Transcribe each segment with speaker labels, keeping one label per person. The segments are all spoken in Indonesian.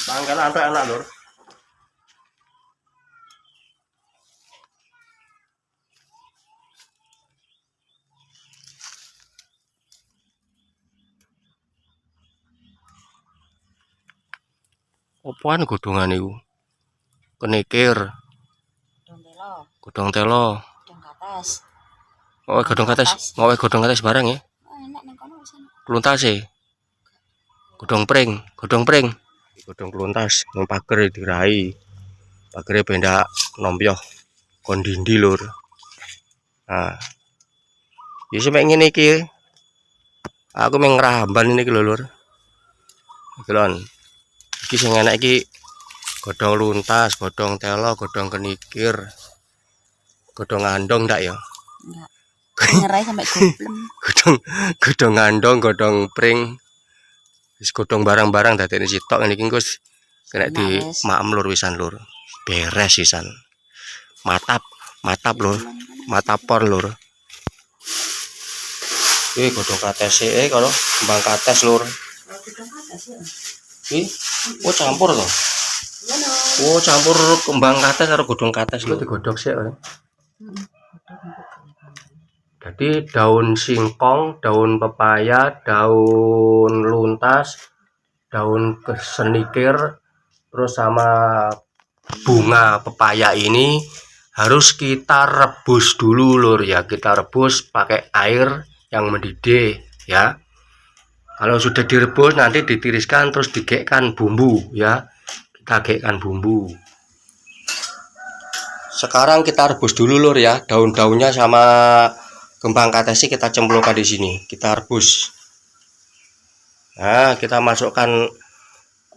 Speaker 1: Pangkal anak lur. Opoan godhongan niku? Kenikir, godhong telo. Oh, godhong kates. Mau godhong kates barang ya. Kluntase. Godhong pring. Godhong kluntas nang pager dirai. Pagere bendak nompyoh kon dindi lur. Nah, ya semek ngene iki. Aku meng ngramban ini lho lur. Iki lho. Iki sing enak iki godhong luntas, godhong telo, godhong kenikir. Godhong andong ndak ya?
Speaker 2: Enggak. Ngerai sampai goblem.
Speaker 1: godhong andong, godhong pring. Wis godhong barang-barang dadene sitok ngene iki Gus. Kena di maem lur wisan lur. Beres sisan. Matap lur. Matapor lur. Godhong kates kalau kembang kates lur. Oh campur to. Oh campur kembang kates karo godhong kates lho digodhog sik. Jadi daun singkong, daun pepaya, daun luntas, daun kesenikir, terus sama bunga pepaya ini harus kita rebus dulu lur ya. Kita rebus pakai air yang mendidih ya. Kalau sudah direbus nanti ditiriskan terus digekkan bumbu ya. Kita gekkan bumbu. Sekarang kita rebus dulu lur ya. Daun-daunnya sama kembang katesi kita cemplungkan di sini. Kita rebus. Nah, kita masukkan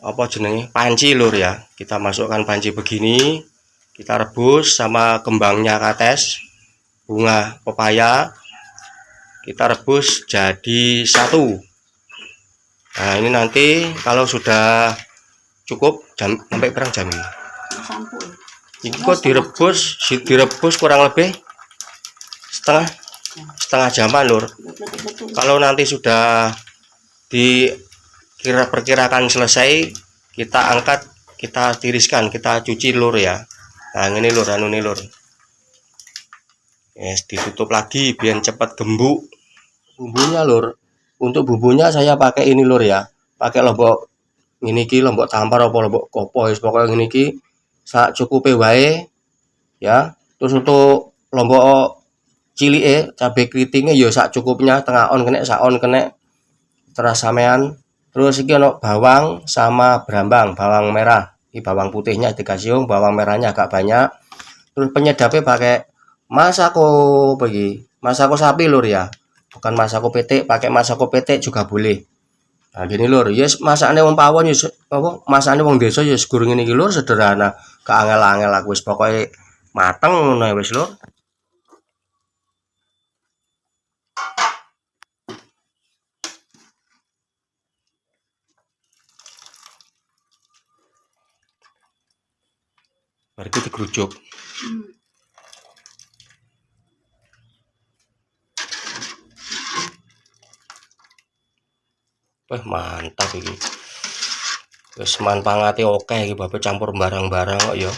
Speaker 1: apa jenenge? Panci lur ya. Kita masukkan panci begini. Kita rebus sama kembangnya kates, bunga pepaya. Kita rebus jadi satu. Nah, ini nanti kalau sudah cukup sampai berapa jam ini? Ini kok direbus kurang lebih setengah jaman lur. Kalau nanti sudah perkirakan selesai, kita angkat, kita tiriskan, kita cuci lur ya. Nah ini lur, nih lur. Yes, ditutup lagi biar cepat gembuk. Bumbunya lur. Untuk bumbunya saya pakai ini lur ya. Pakai lombok ini ki lombok tampar apa lombok kopo pokoknya ini ki sak cukupe wae ya. Terus untuk lombok cilik cabai keritingnya ya sak cukupnya, tengah on kena, sak on kena. Terus sampean. Terus iki ono bawang sama brambang, bawang merah. Ini bawang putihnya dikasih, bawang merahnya agak banyak. Terus penyedapnya pakai masako bagi masako sapi lur ya, bukan masako petek. Pakai masako petek juga boleh. Nah gini lur, yes masakane wong pawon yes apa masakane wong desa yes gurung ini lur, sederhana, gak angel-angel aku wis pokoke mateng ngono wis lur. Mari kita kerucuk. Wah mantap ini. Wis manfaate oke iki bapak campur barang-barang kok ya.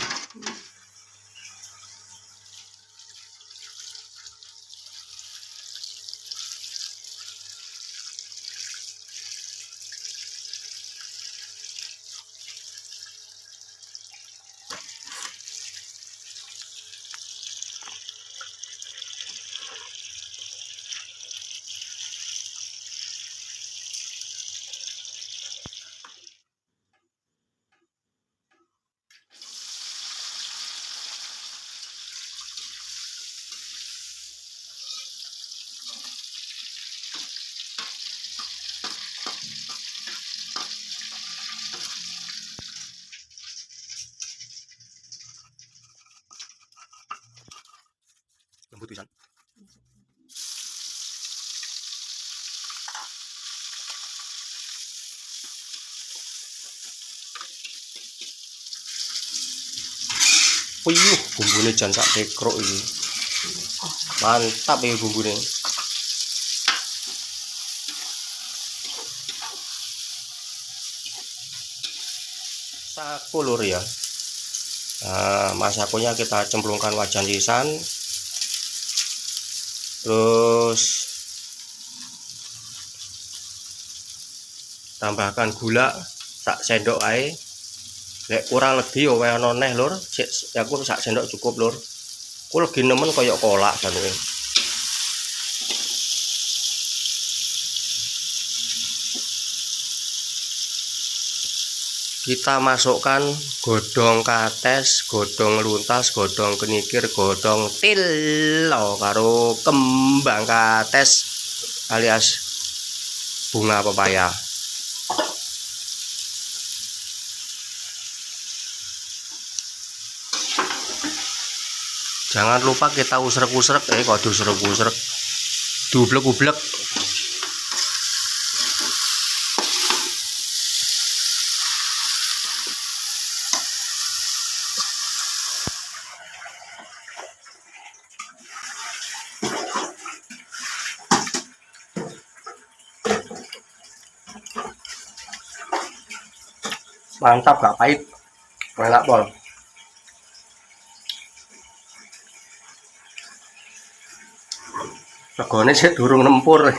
Speaker 1: Lembut pisan. Wih, bumbune jan sak tekruk iki. Mantap ya bumbune. Masako lur ya. Nah, masakonya kita cemplungkan wajan sisan, terus tambahkan gula sak sendok ae. Lek kurang lebih wae ana neh lur, aku sak sendok cukup lur. Ku legi nemen kaya kolak janenge. Kita masukkan godhong kates, godhong luntas, godhong kenikir, godhong tilo karo kembang kates alias bunga pepaya. Jangan lupa kita usrek-usrek, kok diusrek-usrek, diublek-ublek. Mantap, gak pahit, enak pol. Regane sik durung nempur,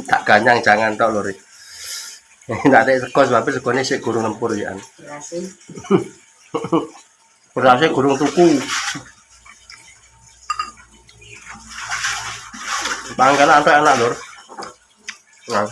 Speaker 1: tak ganyang jangan tok lur. Ndak tek sego sebab segone sik durung nempur ya. Berasnya gurung tuku. Pangkalan anak lur. Nah.